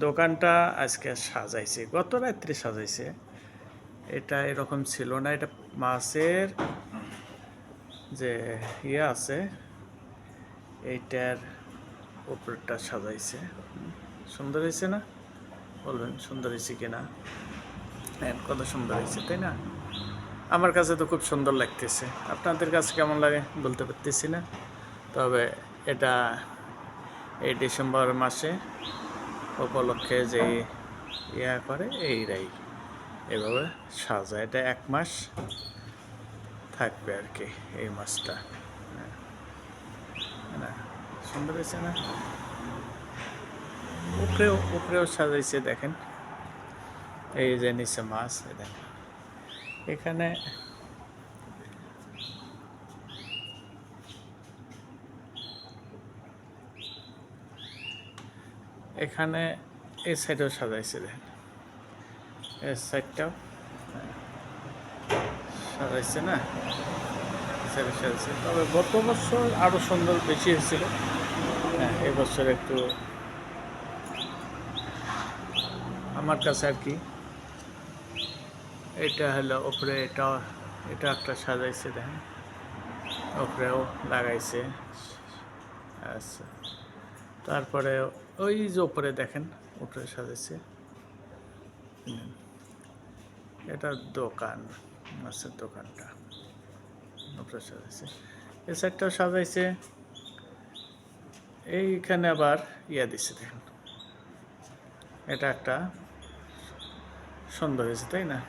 দোকানটা আজকে সাজাইছে, গত রাত্রে সাজাইছে। এটা এরকম ছিল না। এটা মাছের যে ইয়ে আছে এইটার উপরটা সাজাইছে। সুন্দর হয়েছে না? বলবেন সুন্দর হয়েছে কিনা? হ্যাঁ, কত সুন্দর হয়েছে, তাই না? আমার কাছে তো খুব সুন্দর লাগতেছে। আপনাদের কাছে কেমন লাগে বলতে পারতেছি না। তবে এটা এই ডিসেম্বর মাসে উপলক্ষে যে ইয়া করে এইরাই এভাবে সাজায়। এটা 1 মাস থাকবে আর কি এই মাছটা। না, সুন্দর হয়েছে না? উপরেও সাজাইছে দেখেন। এই যে নিচে মাছ দেখেন। এখানে এখানে এই সাইডেও সাজাইছে দেখেন। এই সাইডটাও সাজাইছে না? সাজাইছে। তবে গত বছর আরও সুন্দর বেশি হয়েছিল। হ্যাঁ, এবছর একটু আমার কাছে আর কি এটা হলো উপরে, এটা একটা সাজাইছে দেখেন, উপরেও লাগাইছে। আচ্ছা, তারপরে ওই যে উপরে দেখেন উপরে সাজাইছে। এটা দোকান, মাছের দোকানটা উপরে সাজাইছে। এই সাইডটাও সাজাইছে। এইখানে আবার ইয়া দিছে দেখেন। এটা একটা সুন্দর হয়েছে, তাই না?